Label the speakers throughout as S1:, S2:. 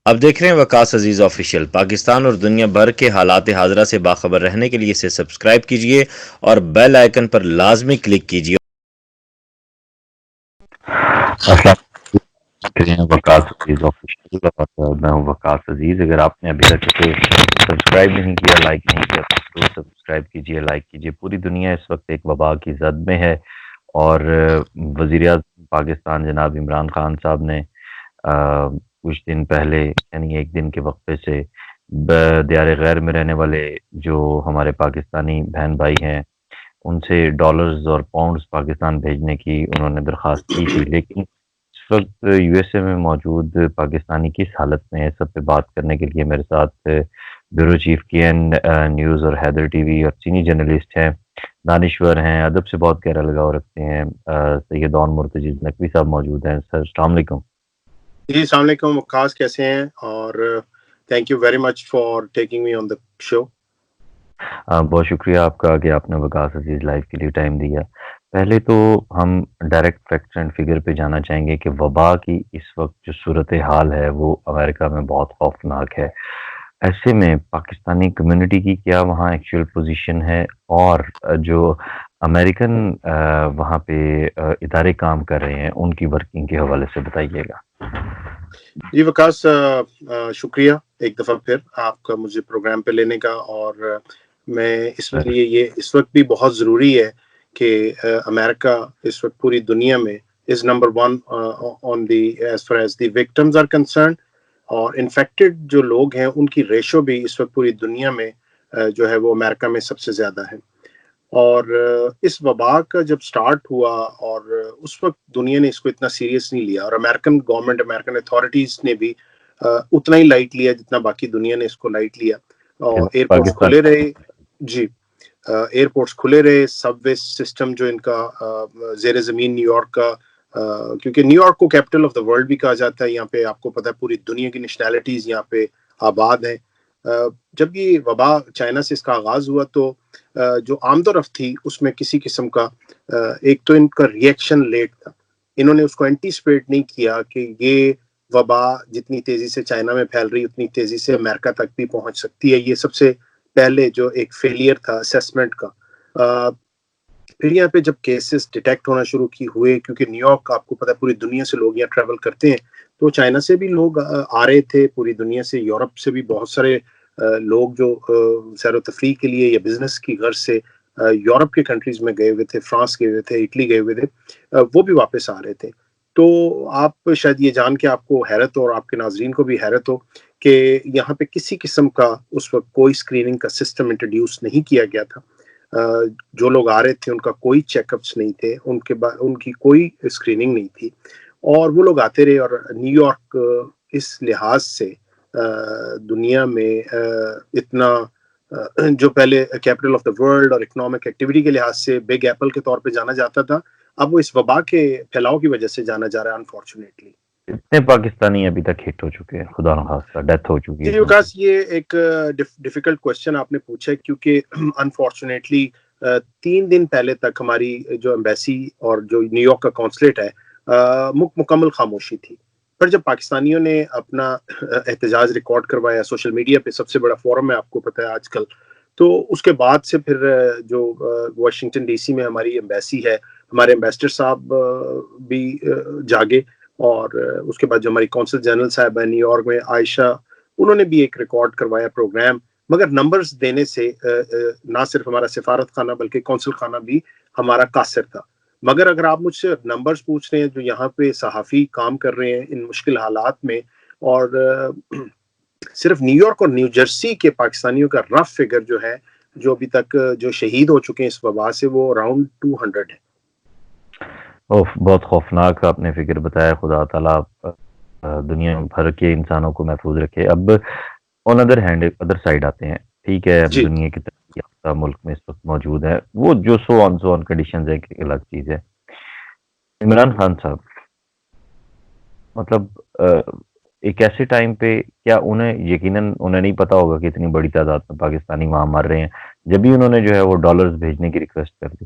S1: اب دیکھ رہے ہیں وقاص عزیز آفیشیل. پاکستان اور دنیا بھر کے حالات حاضرہ سے باخبر رہنے کے لیے اسے سبسکرائب کیجئے اور بیل آئیکن پر لازمی کلک کیجئے.
S2: السلام وقاص عزیز آفیشیل. میں ہوں وقاص عزیز. اگر آپ نے ابھی تک اسے سبسکرائب نہیں کیا، لائک نہیں کیا تو سبسکرائب کیجئے، لائک کیجئے. پوری دنیا اس وقت ایک وبا کی زد میں ہے، اور وزیر اعظم پاکستان جناب عمران خان صاحب نے کچھ دن پہلے، یعنی ایک دن کے وقفے سے، دیار غیر میں رہنے والے جو ہمارے پاکستانی بہن بھائی ہیں ان سے ڈالرز اور پاؤنڈز پاکستان بھیجنے کی انہوں نے درخواست کی تھی. لیکن اس وقت یو ایس اے میں موجود پاکستانی کس حالت میں ہے، سب پہ بات کرنے کے لیے میرے ساتھ بیورو چیف کی این نیوز اور حیدر ٹی وی اور چینی جرنلسٹ ہیں، دانشور ہیں، ادب سے بہت گہرا لگاؤ رکھتے ہیں، سید دون مرتضی نقوی صاحب موجود ہیں. سر السلام علیکم.
S3: جی السلام علیکم وقاص، کیسے ہیں؟ اور thank you very much for taking me on the show.
S2: بہت شکریہ آپ کا کہ آپ نے وقاص عزیز لائف کے لیے ٹائم دیا. پہلے تو ہم ڈائریکٹ فیکٹس اینڈ فگر پہ جانا چاہیں گے کہ وبا کی اس وقت جو صورتحال ہے وہ امریکہ میں بہت خوفناک ہے. ایسے میں پاکستانی کمیونٹی کی کیا وہاں ایکچوئل پوزیشن ہے، اور جو امریکن وہاں پہ ادارے کام کر رہے ہیں ان کی ورکنگ کے حوالے سے بتائیے گا.
S3: جی وقاص، شکریہ ایک دفعہ پھر آپ کا مجھے پروگرام پہ لینے کا. اور میں اس لیے یہ اس وقت بھی بہت ضروری ہے کہ امریکہ اس وقت پوری دنیا میں is number 1 on the as far as the victims are concern, اور انفیکٹڈ جو لوگ ہیں ان کی ریشو بھی اس وقت پوری دنیا میں جو ہے وہ امریکہ میں سب سے زیادہ ہے. اور اس وبا کا جب سٹارٹ ہوا اور اس وقت دنیا نے اس کو اتنا سیریس نہیں لیا، اور امریکن گورنمنٹ، امریکن اتھارٹیز نے بھی اتنا ہی لائٹ لیا جتنا باقی دنیا نے اس کو لائٹ لیا. اور ایئرپورٹس کھلے رہے. جی ایئرپورٹس کھلے رہے. سب وے سسٹم جو ان کا زیر زمین نیو یارک کا، کیونکہ نیو یارک کو کیپٹل آف دا ورلڈ بھی کہا جاتا ہے، یہاں پہ آپ کو پتہ ہے پوری دنیا کی نیشنلٹیز یہاں پہ آباد ہیں. جب یہ وبا چائنا سے اس کا آغاز ہوا تو جو آمد و رفت تھی اس میں کسی قسم کا ایک تو ان کا ریئیکشن لیٹ تھا. انہوں نے اس کو اینٹیسپیٹ نہیں کیا کہ یہ وبا جتنی تیزی سے چائنا میں پھیل رہی اتنی تیزی سے امریکہ تک بھی پہنچ سکتی ہے. یہ سب سے پہلے جو ایک فیلئر تھا اسیسمنٹ کا. پھر یہاں پہ جب کیسز ڈیٹیکٹ ہونا شروع کی ہوئے، کیونکہ نیو یارک آپ کو پتہ ہے پوری دنیا سے لوگ یہاں ٹریول کرتے ہیں، تو چائنا سے بھی لوگ آ رہے تھے، پوری دنیا سے، یورپ سے بھی بہت سارے لوگ جو سیر و تفریح کے لیے یا بزنس کی غرض سے یورپ کے کنٹریز میں گئے ہوئے تھے، فرانس گئے ہوئے تھے، اٹلی گئے ہوئے تھے، وہ بھی واپس آ رہے تھے. تو آپ شاید یہ جان کے آپ کو حیرت ہو اور آپ کے ناظرین کو بھی حیرت ہو کہ یہاں پہ کسی قسم کا اس وقت کوئی اسکریننگ کا سسٹم انٹروڈیوس نہیں کیا گیا تھا. جو لوگ آ رہے تھے ان کا کوئی چیک اپس نہیں تھے، ان کی کوئی اسکریننگ نہیں تھی، اور وہ لوگ آتے رہے. اور نیو یارک اس لحاظ سے دنیا میں اتنا جو پہلے کیپٹل آف دا ورلڈ اور اکنامک ایکٹیویٹی کے لحاظ سے بگ ایپل کے طور پہ جانا جاتا تھا، اب وہ اس وبا کے پھیلاؤ کی وجہ سے جانا جا رہا ہے انفارچونیٹلی.
S2: کتنے پاکستانی ابھی تک ہٹ ہو چکے ہیں، خدا نخواستہ ڈیتھ ہو چکی ہے؟
S3: جی وکاس، یہ ایک ڈیفیکلٹ کوشچن آپ نے پوچھا ہے، کیونکہ انفارچونیٹلی 3 دن پہلے تک ہماری جو ایمبیسی اور جو نیو یارک کا کونسلیٹ ہے مکمل خاموشی تھی. پر جب پاکستانیوں نے اپنا احتجاج ریکارڈ کروایا سوشل میڈیا پہ، سب سے بڑا فورم ہے آپ کو پتہ ہے آج کل، تو اس کے بعد سے پھر جو واشنگٹن ڈی سی میں ہماری ایمبیسی ہے، ہمارے ایمبیسڈر صاحب بھی جاگے، اور اس کے بعد جو ہماری کونسل جنرل صاحب ہے نیو یارک میں، عائشہ، انہوں نے بھی ایک ریکارڈ کروایا پروگرام. مگر نمبرز دینے سے نہ صرف ہمارا سفارت خانہ بلکہ کونسل خانہ بھی ہمارا قاصر تھا. مگر اگر آپ مجھ سے نمبرز پوچھ رہے ہیں جو یہاں پہ صحافی کام کر رہے ہیں ان مشکل حالات میں، اور صرف نیو یارک اور نیو جرسی کے پاکستانیوں کا رف فگر جو ہے، جو ابھی تک جو شہید ہو چکے ہیں اس وبا سے، وہ اراؤنڈ 200 ہے.
S2: بہت خوفناک آپ نے فگر بتایا. خدا تعالیٰ دنیا بھر کے انسانوں کو محفوظ رکھے. اب on other hand other side آتے ہیں، ٹھیک ہے، اب دنیا کی ترقی یافتہ ملک میں اس وقت موجود ہے، وہ جو سو آن کنڈیشنز ہے ایک الگ چیز ہے. عمران خان صاحب، مطلب ایک ایسے ٹائم پہ کیا انہیں یقیناً انہیں نہیں پتا ہوگا کہ اتنی بڑی تعداد میں پاکستانی وہاں مر رہے ہیں، جب بھی انہوں نے جو ہے وہ ڈالرز بھیجنے کی ریکویسٹ کر دی؟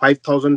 S3: 5000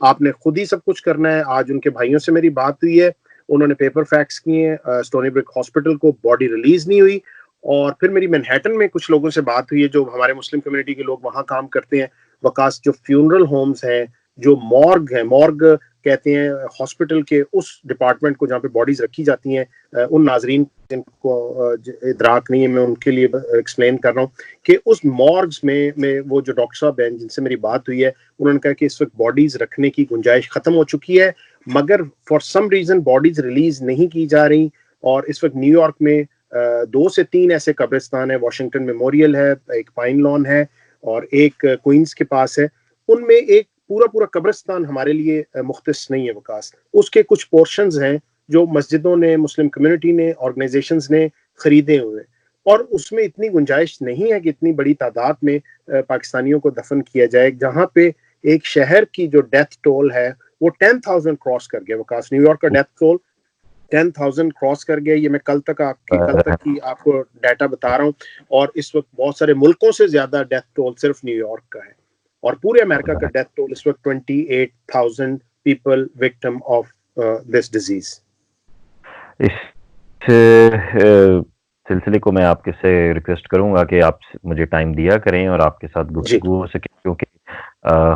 S3: آپ نے خود ہی سب کچھ کرنا ہے. آج ان کے بھائیوں سے میری بات ہوئی ہے, انہوں نے پیپر فیکس کیے ہیں, اسٹونی برک ہاسپٹل کو باڈی ریلیز نہیں ہوئی. اور پھر میری مینہٹن میں کچھ لوگوں سے بات ہوئی ہے جو ہمارے مسلم کمیونٹی کے لوگ وہاں کام کرتے ہیں. وکاس جو فیونرل ہومز ہیں, جو مورگ ہیں, مورگ کہتے ہیں ہاسپٹل کے اس ڈپارٹمنٹ کو جہاں پہ باڈیز رکھی جاتی ہیں, ان ناظرین جن کو ادراک نہیں ہے میں ان کے لیے ایکسپلین کر رہا ہوں کہ اس مورگز میں وہ جو ڈاکٹر صاحب ہیں جن سے میری بات ہوئی ہے, انہوں نے کہا کہ اس وقت باڈیز رکھنے کی گنجائش ختم ہو چکی ہے, مگر for some reason bodies release نہیں کی جا رہی. اور اس وقت نیو یارک میں 2 سے 3 ایسے قبرستان ہیں, واشنگٹن میموریل ہے, ایک پائن لان ہے اور ایک کوئنز کے پاس ہے. ان میں ایک پورا قبرستان ہمارے لیے مختص نہیں ہے وکاس. اس کے کچھ پورشنز ہیں جو مسجدوں نے, مسلم کمیونٹی نے, آرگنائزیشنز نے خریدے ہوئے, اور اس میں اتنی گنجائش نہیں ہے کہ اتنی بڑی تعداد میں پاکستانیوں کو دفن کیا جائے, جہاں پہ ایک شہر کی جو ڈیتھ ٹول ہے وہ 10,000 کراس کر گیا وکاس. نیو یارک کا ڈیتھ ٹول 10,000 کراس کر گیا. یہ میں کل تک کی آپ کو ڈیٹا بتا رہا ہوں, اور اس وقت بہت سارے ملکوں سے زیادہ ڈیتھ ٹول صرف نیو یارک کا ہے, اور پورے امریکہ کا ڈیتھ ٹول اس وقت 28,000 people victim of this disease.
S2: اس سلسلے کو میں آپ کے سے ریکویسٹ کروں گا کہ آپ مجھے ٹائم دیا کریں اور آپ کے ساتھ گفتگو ہو سکے, کیونکہ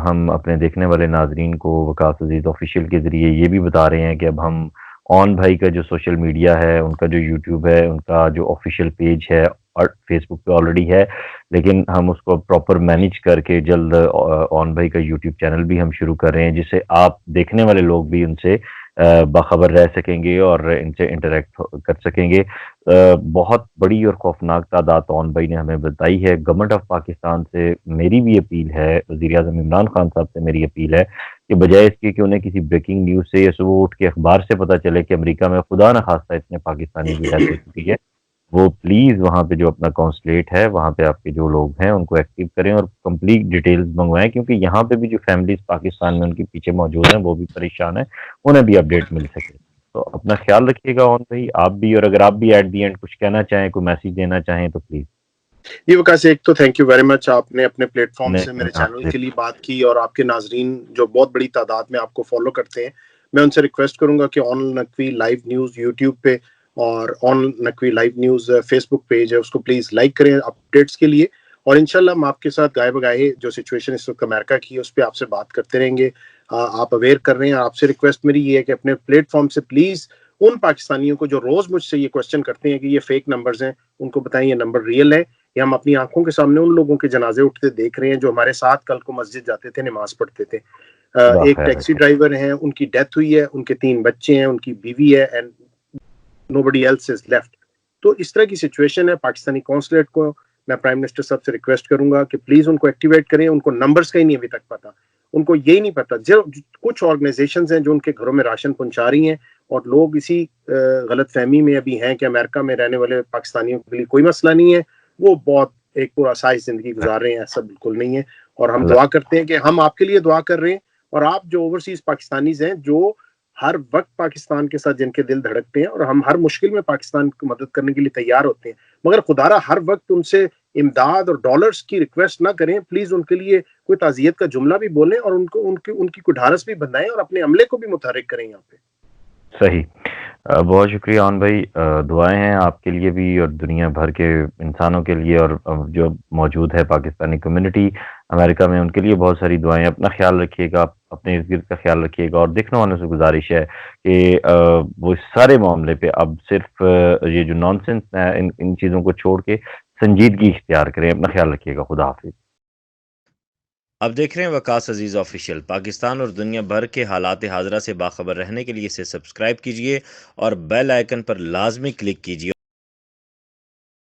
S2: ہم اپنے دیکھنے والے ناظرین کو وکاس عزیز آفیشیل کے ذریعے یہ بھی بتا رہے ہیں کہ اب ہم اون بھائی کا جو سوشل میڈیا ہے, ان کا جو یوٹیوب ہے, ان کا جو آفیشیل پیج ہے اور فیس بک پہ آلریڈی ہے, لیکن ہم اس کو پراپر مینیج کر کے جلد اون بھائی کا یوٹیوب چینل بھی ہم شروع کر رہے ہیں, جس سے آپ دیکھنے والے لوگ بھی ان سے باخبر رہ سکیں گے اور ان سے انٹریکٹ کر سکیں گے. بہت بڑی اور خوفناک تعداد اون بھائی نے ہمیں بتائی ہے. گورنمنٹ آف پاکستان سے میری بھی اپیل ہے, وزیر اعظم عمران خان صاحب سے میری اپیل ہے کہ بجائے اس کی کہ انہیں کسی بریکنگ نیوز سے یا صبح اٹھ کے اخبار سے پتہ چلے کہ امریکہ میں خدا نخواستہ اتنے پاکستانی کی ڈیتھ ہو چکی ہے, وہ پلیز وہاں پہ جو اپنا کونسلیٹ ہے وہاں پہ آپ کے جو لوگ ہیں ان کو ایکٹیو کریں اور کمپلیٹ ڈیٹیلز منگوائیں, کیونکہ یہاں پہ بھی جو فیملیز پاکستان میں ان کے پیچھے موجود ہیں وہ بھی پریشان ہیں, انہیں بھی اپڈیٹ مل سکے. تو اپنا خیال رکھیے گا اون بھائی, آپ بھی, اور اگر آپ بھی ایٹ دی اینڈ کچھ کہنا چاہیں, کوئی میسیج دینا چاہیں تو پلیز.
S3: جی وکاس, ایک تو تھینک یو ویری مچ, آپ نے اپنے پلیٹ فارم سے میرے چینل کے لیے بات کی, اور آپ کے ناظرین جو بہت بڑی تعداد میں آپ کو فالو کرتے ہیں, میں ان سے ریکویسٹ کروں گا کہ آن نقوی لائیو نیوز یوٹیوب پہ اور آن نقوی لائیو نیوز فیس بک پیج ہے, اس کو پلیز لائک کریں اپڈیٹس کے لیے. اور انشاءاللہ ہم آپ کے ساتھ گائے بگائے جو سچویشن اس وقت امریکہ کی ہے اس پہ آپ سے بات کرتے رہیں گے. آپ اویئر کر رہے ہیں, آپ سے ریکویسٹ میری یہ ہے کہ اپنے پلیٹ فارم سے پلیز ان پاکستانیوں کو جو روز مجھ سے یہ کوشچن کرتے ہیں کہ یہ فیک نمبرز ہیں, ان کو بتائیں یہ نمبر ریئل ہے. یہ ہم اپنی آنکھوں کے سامنے ان لوگوں کے جنازے اٹھتے دیکھ رہے ہیں جو ہمارے ساتھ کل کو مسجد جاتے تھے, نماز پڑھتے تھے. ایک ٹیکسی ڈرائیور ہیں, ان کی ڈیتھ ہوئی ہے, ان کے 3 بچے ہیں, ان کی بیوی ہے, and nobody else is left. تو اس طرح کی سچویشن ہے. پاکستانی کونسلیٹ کو میں پرائم منسٹر صاحب سے ریکویسٹ کروں گا کہ پلیز ان کو ایکٹیویٹ کریں. ان کو نمبرز کا ہی نہیں ابھی تک پتا, ان کو یہی نہیں پتا. جو کچھ آرگنائزیشنز ہیں جو ان کے گھروں میں راشن پہنچا رہی ہیں, اور لوگ اسی غلط فہمی میں ابھی ہیں کہ امریکہ میں رہنے والے پاکستانیوں کے لیے کوئی مسئلہ نہیں ہے, وہ بہت ایک پورا سائز زندگی گزار رہے ہیں. ایسا بالکل نہیں ہے, اور ہم دعا کرتے ہیں کہ ہم آپ کے لیے دعا کر رہے ہیں, اور آپ جو اوورسیز پاکستانیز ہیں جو ہر وقت پاکستان کے ساتھ جن کے دل دھڑکتے ہیں, اور ہم ہر مشکل میں پاکستان کی مدد کرنے کے لیے تیار ہوتے ہیں, مگر خدارا ہر وقت ان سے امداد اور ڈالرز کی ریکویسٹ نہ کریں. پلیز ان کے لیے کوئی تعزیت کا جملہ بھی بولیں, اور ان کی کوئی ڈھارس بھی بندھائیں, اور اپنے عملے کو بھی متحرک کریں یہاں پہ.
S2: صحیح, بہت شکریہ اون بھائی. دعائیں ہیں آپ کے لیے بھی اور دنیا بھر کے انسانوں کے لیے, اور جو موجود ہے پاکستانی کمیونٹی امریکہ میں, ان کے لیے بہت ساری دعائیں. اپنا خیال رکھیے گا, اپنے ارد گرد کا خیال رکھیے گا, اور دیکھنے والوں سے گزارش ہے کہ وہ اس سارے معاملے پہ اب صرف یہ جو نان سینس ہے ان چیزوں کو چھوڑ کے سنجیدگی اختیار کریں. اپنا خیال رکھیے گا. خدا حافظ.
S1: اب دیکھ رہے ہیں وکاس عزیز آفیشیل. پاکستان اور دنیا بھر کے حالات حاضرہ سے باخبر رہنے کے لیے اسے سبسکرائب کیجئے اور بیل آئیکن پر لازمی کلک کیجئے.